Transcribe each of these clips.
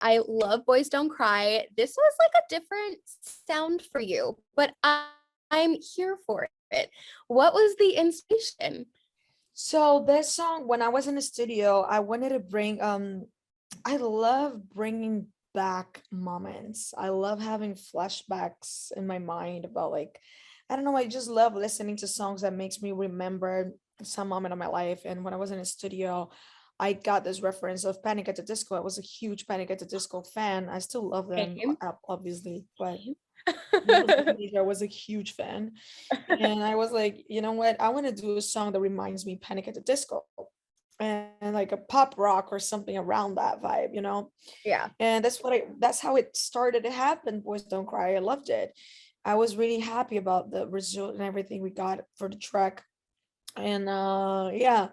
I love Boys Don't Cry. This was like a different sound for you, but I'm here for it. What was the inspiration? So this song, when I was in the studio, I wanted to bring I love bringing back moments. I love having flashbacks in my mind about like, I don't know, I just love listening to songs that makes me remember some moment of my life. And when I was in a studio, I got this reference of Panic at the Disco. I was a huge Panic at the Disco fan. I still love them, Same. obviously, but Same. when I was a teenager, I was a huge fan. And I was like, you know what? I want to do a song that reminds me Panic at the Disco and like a pop rock or something around that vibe, you know? Yeah. And that's how it started to happen. Boys Don't Cry. I loved it. I was really happy about the result and everything we got for the track. And yeah.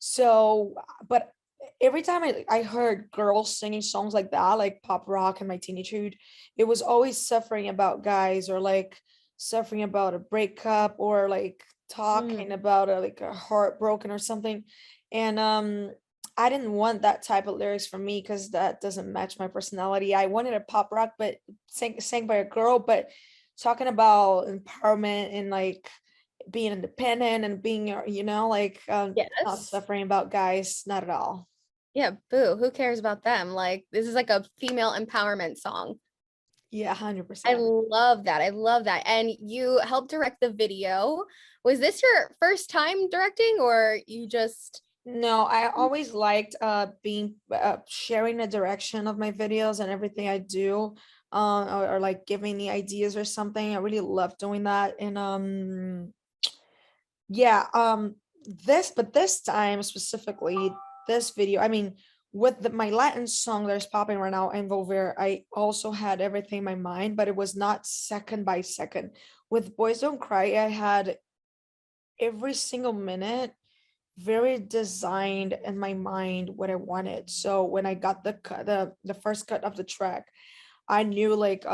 So, but every time I heard girls singing songs like that, like pop rock in my teenagehood, it was always suffering about guys or like suffering about a breakup or like talking Mm, about like a heartbroken or something. And I didn't want that type of lyrics for me because that doesn't match my personality. I wanted a pop rock, but sang by a girl, but talking about empowerment and like being independent and being like not yes. suffering about guys, not at all. Yeah, boo. Who cares about them? Like, this is like a female empowerment song. Yeah, I 100%. love that. I love that. And you helped direct the video. Was this your first time directing, or you just No, I always liked being sharing the direction of my videos and everything I do, or like giving me ideas or something. I really love doing that. And yeah, this time specifically, this video, I mean, with my Latin song that is popping right now, and Volver, I also had everything in my mind, but it was not second by second. With Boys Don't Cry, I had every single minute very designed in my mind what I wanted. So when I got the cut, the first cut of the track, I knew like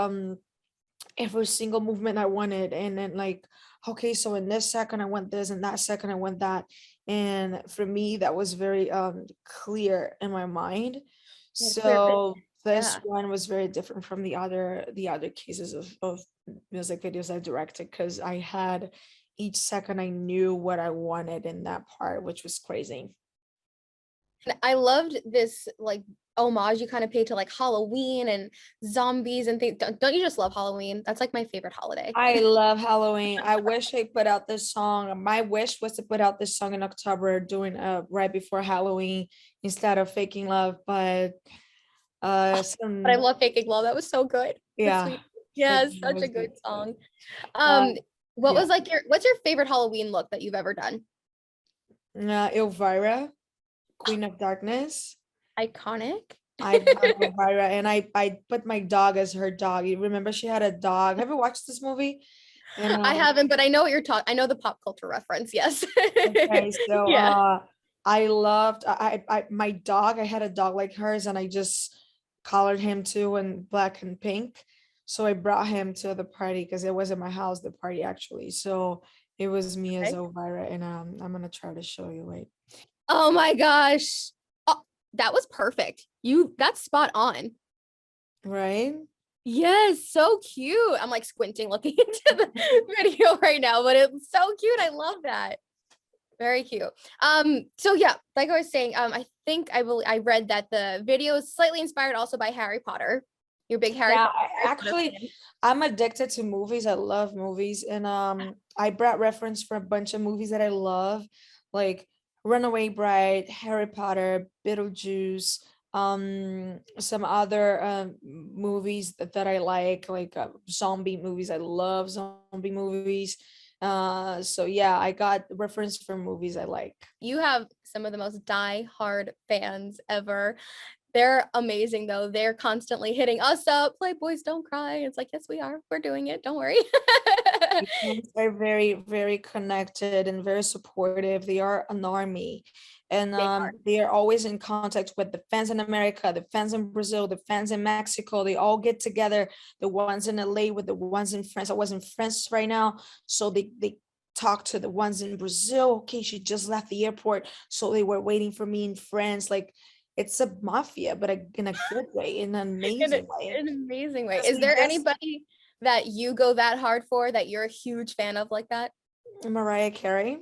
every single movement I wanted. And then like, okay, so in this second I want this, and that second I want that. And for me, that was very clear in my mind. yeah, clear vision? So this Yeah. one was very different from the other cases of music videos I directed because I had each second I knew what I wanted in that part, which was crazy. And I loved this like homage you kind of paid to like Halloween and zombies and things. Don't you just love Halloween? That's like my favorite holiday. I love Halloween. I wish I put out this song. My wish was to put out this song in October, doing right before Halloween instead of Faking Love, but But I some love Faking Love. That was so good. The yeah, sweet. Yes, Faking Love such a was good good too. song. Uh, Um, what yeah, was like what's your favorite Halloween look that you've ever done? Elvira, Queen of Darkness. Iconic. I've done Elvira, and I put my dog as her dog. You remember she had a dog. Have you watched this movie? And I haven't, but I know what you're talking. I know the pop culture reference. Yes. okay, so Yeah. I loved my dog. I had a dog like hers, and I just colored him too in black and pink. So I brought him to the party because it was at my house, the party actually. So it was me as Okay. Elvira, and I'm gonna try to show you. Wait, Oh my gosh. Oh, that was perfect. That's spot on. right? Yes, so cute. I'm like squinting looking into the video right now, but it's so cute. I love that. Very cute. So yeah, like I was saying, I think I read that the video is slightly inspired also by Harry Potter. You're a big Yeah, Harry Potter actually, fan. I'm addicted to movies. I love movies, and I brought reference for a bunch of movies that I love, like Runaway Bride, Harry Potter, Beetlejuice, some other movies that I like zombie movies. I love zombie movies. So yeah, I got reference for movies I like. You have some of the most die-hard fans ever. They're amazing though. They're constantly hitting us up, play Boys Don't Cry. It's like, yes, we are. We're doing it. Don't worry. Fans are very, very connected and very supportive. They are an army, and They are. they are always in contact with the fans in America, the fans in Brazil, the fans in Mexico. They all get together. The ones in LA with the ones in France. I was in France right now, so they talk to the ones in Brazil. Okay, she just left the airport, so they were waiting for me in France. Like it's a mafia, but in a good way, in an In amazing way. an amazing way. 'Cause Is we there just anybody that you go that hard for that you're a huge fan of like that? Mariah Carey,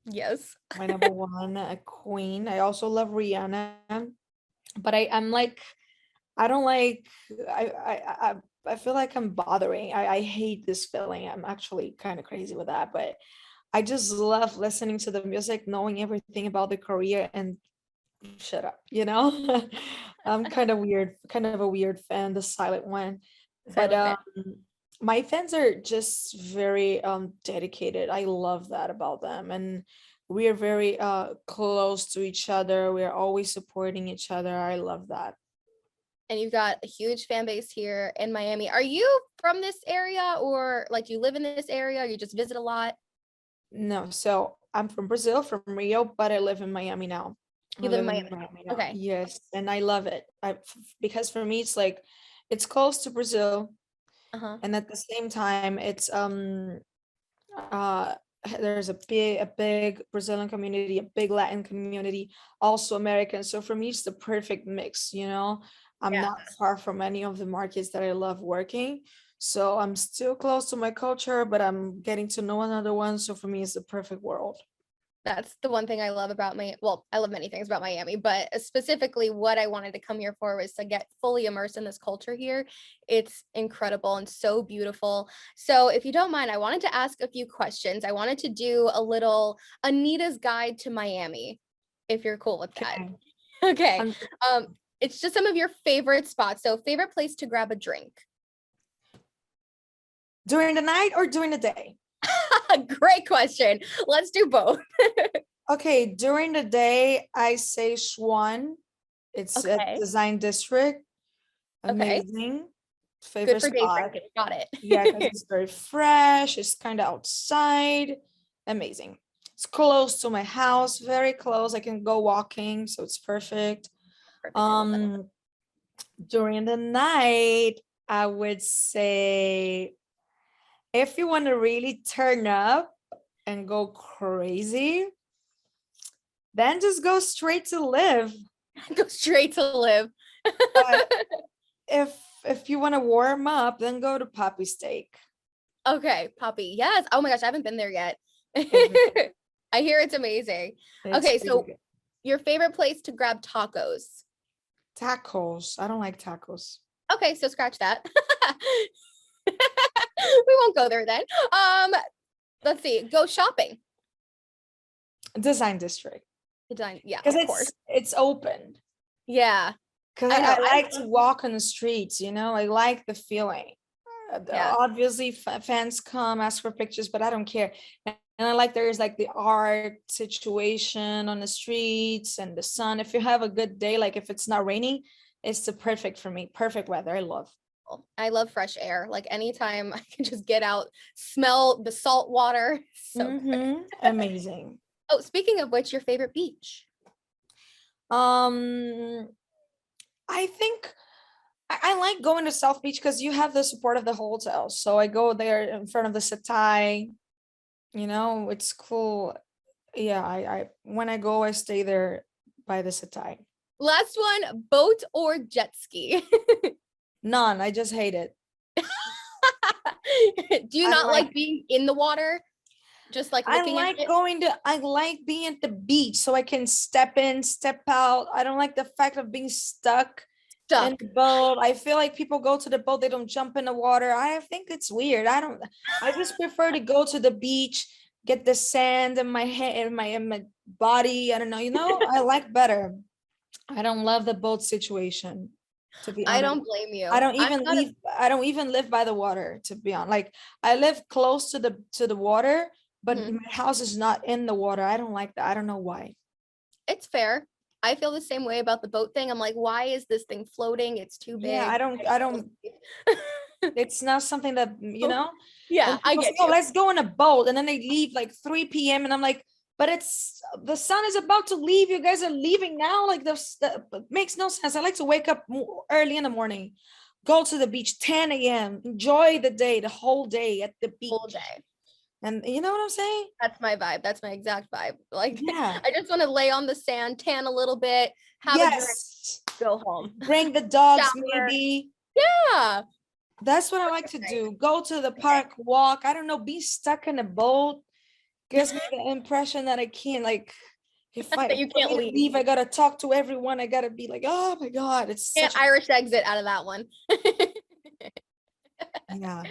Yes. my number one, a queen. I also love Rihanna, but I'm like, I don't like, I feel like I'm bothering. I hate this feeling. I'm actually kind of crazy with that, but I just love listening to the music, knowing everything about the career and shut up, you know? I'm kind of a weird fan, the silent one. But Silent fan. my fans are just very dedicated. I love that about them. And we are very close to each other. We are always supporting each other. I love that. And you've got a huge fan base here in Miami. Are you from this area, or like you live in this area, or you just visit a lot? No, so I'm from Brazil, from Rio, but I live in Miami now. I You live in live in Miami. Miami now. Okay. Yes, and I love it. Because for me it's like it's close to Brazil, Uh-huh. and at the same time it's uh there's a big Brazilian community, a big Latin community, also American. So for me it's the perfect mix, you know. I'm Yeah. not far from any of the markets that I love working. So I'm still close to my culture, but I'm getting to know another one. So for me it's the perfect world. That's the one thing I love about I love many things about Miami, but specifically what I wanted to come here for was to get fully immersed in this culture here. It's incredible and so beautiful. So if you don't mind, I wanted to ask a few questions. I wanted to do a little Anita's Guide to Miami, if you're cool with that. Okay. Okay. Um, It's just some of your favorite spots. So favorite place to grab a drink. during the night or during the day? Great question. Let's do both. Okay, during the day, I say Swan. It's a Okay. design district. Okay. Amazing. Good Favorite for day spot. drinking. Got Yeah, because it. it's very fresh. It's kind of outside. Amazing. It's close to my house, very close. I can go walking, so it's perfect. Perfect. I love that. Um, During the night, I would say if you want to really turn up and go crazy, then just go straight to live. Go straight to live. But if you want to warm up, then go to Poppy Steak. Okay, Poppy. Yes. Oh my gosh, I haven't been there yet. It's I hear it's amazing. it's Okay, really so good. your favorite place to grab tacos. Tacos. I don't like tacos. Okay, so scratch that. We won't go there then. Let's see. Go shopping. Design district. Yeah, Because of course. it's open. Yeah, Because I know. I like to walk on the streets, you know, I like the feeling. Yeah. Obviously, fans come ask for pictures, but I don't care. And I like there's like the art situation on the streets and the sun. If you have a good day, like if it's not raining, it's the perfect for me. Perfect weather. I love. I love fresh air. Like anytime I can just get out, smell the salt water. So good. Amazing. Oh, speaking of which, your favorite beach? Um, I think I like going to South Beach because you have the support of the hotel. So I go there in front of the Satai. You know, it's cool. Yeah, I when I go, I stay there by the Satai. Last one, boat or jet ski? None. I just hate it. Do you I not like like being in the water? Just like I looking at like it? going to I like being at the beach so I can step in, step out. I don't like the fact of being stuck in Stuck. the boat. I feel like people go to the boat, they don't jump in the water. I think it's weird. I just prefer to go to the beach, get the sand in my head, in my body. I don't know, I like better. I don't love the boat situation, to be I honest. don't blame you. I don't even live by the water, to be honest. Like I live close to the water, but Mhm. my house is not in the water. I don't like that. I don't know why. It's fair. I feel the same way about the boat thing. I'm like, why is this thing floating? It's too Yeah, big. I don't it's not something that, Yeah, and I people say, get "Oh, you. let's go on a boat." And then they leave like 3 p.m. and I'm like, "But it's the sun is about to leave. You guys are leaving now." Like that makes no sense. I like to wake up early in the morning, go to the beach 10 a.m., enjoy the day, the whole day at the Full beach. day. And you know what I'm saying? That's my vibe. That's my exact vibe. Like, Yeah. I just want to lay on the sand, tan a little bit, have a drink, Yes. go home. Bring the dogs, Shower. maybe. Yeah. That's what I like to Right. do. Go to the Okay. park, walk. I don't know, be stuck in a boat gives me the impression that I can't, like, if I That you for can't me to leave. leave, I gotta talk to everyone. I gotta be like, oh my God, it's Can't such a Irish exit out of that one. yeah.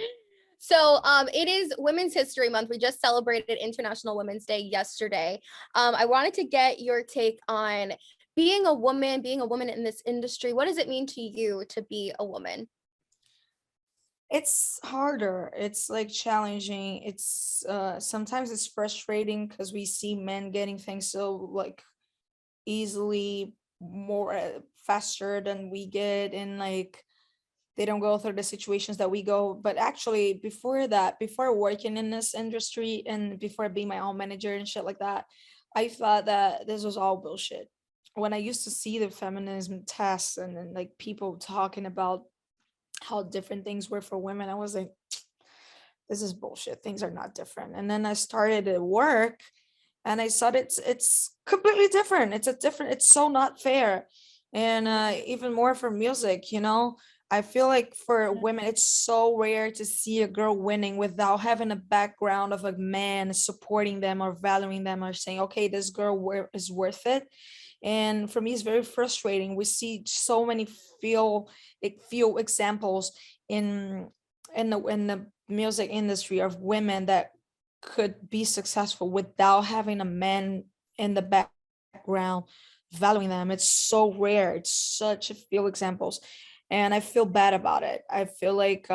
So it is Women's History Month. We just celebrated International Women's Day yesterday. I wanted to get your take on being a woman in this industry. What does it mean to you to be a woman? It's harder. It's like challenging. It's sometimes it's frustrating because we see men getting things so like easily more faster than we get, and like they don't go through the situations that we go. But actually before that, before working in this industry and before being my own manager and shit like that, I thought that this was all bullshit. When I used to see the feminism tests and then like people talking about how different things were for women, I was like, this is bullshit. Things are not different. And then I started at work and I saw it's completely different. It's a different, it's so not fair. And even more for music, you know, I feel like for women, it's so rare to see a girl winning without having a background of a man supporting them or valuing them or saying, okay, this girl is worth it. And for me, it's very frustrating. We see so many few examples in in the music industry of women that could be successful without having a man in the background valuing them. It's so rare. It's such a few examples. And I feel bad about it. I feel like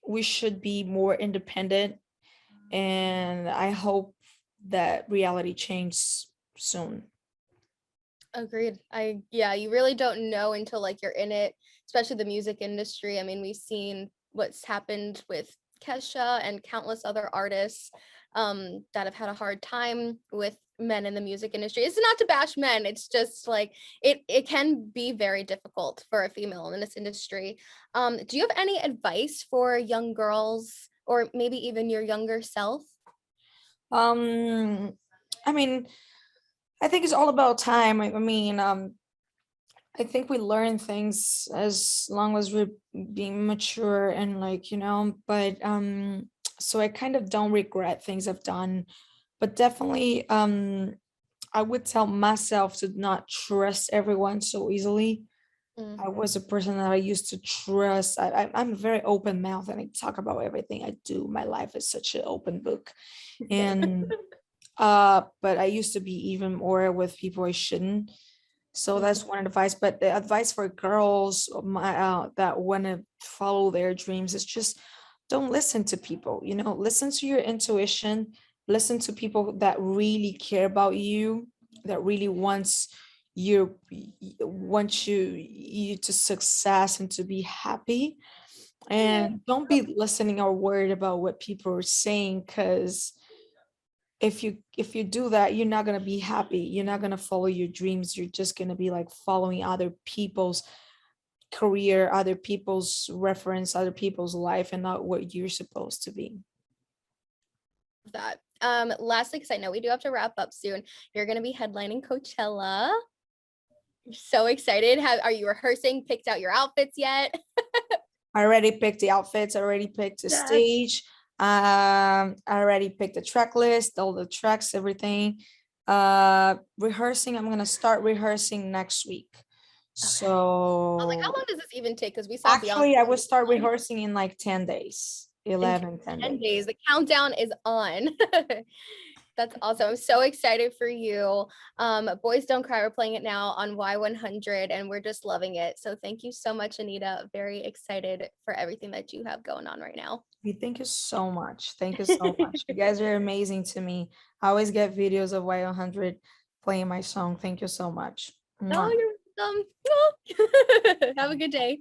we should be more independent, and I hope that reality changes soon. Agreed. Yeah, you really don't know until like you're in it, especially the music industry. I mean, we've seen what's happened with Kesha and countless other artists that have had a hard time with men in the music industry. It's not to bash men. It's just like it can be very difficult for a female in this industry. Do you have any advice for young girls or maybe even your younger self? Um, I mean, I think it's all about time. I mean, I think we learn things as long as we're being mature and like, you know, but so I kind of don't regret things I've done, but definitely I would tell myself to not trust everyone so easily. Mm. I was a person that I used to trust. I'm a very open mouth and I talk about everything I do. My life is such an open book. And but I used to be even more with people I shouldn't. So Mhm. that's one advice. But the advice for girls that want to follow their dreams is just don't listen to people. You know, listen to your intuition. Listen to people that really care about you, that really want you to success and to be happy. And don't be listening or worried about what people are saying, because if you do that, you're not going to be happy. You're not going to follow your dreams. You're just going to be like following other people's career, other people's reference, other people's life, and not what you're supposed to be. That. Lastly, because I know we do have to wrap up soon, you're going to be headlining Coachella. I'm so excited. Are you rehearsing, picked out your outfits yet? I already picked the outfits. I already picked the Yes. stage. I already picked the track list, all the tracks, everything. Rehearsing, I'm gonna start rehearsing next week. Okay. I was like, how So long does this even take? Because we saw Beyonce actually I will start rehearsing in like 10 days, in 11, 10 10 days. days. The countdown is on. That's awesome. I'm so excited for you. Boys Don't Cry, we're playing it now on Y100 and we're just loving it. So thank you so much, Anitta. Very excited for everything that you have going on right now. Thank you so much. Thank you so much. You guys are amazing to me. I always get videos of Y100 playing my song. Thank you so much. Oh, Mwah. you're welcome. Have a good day.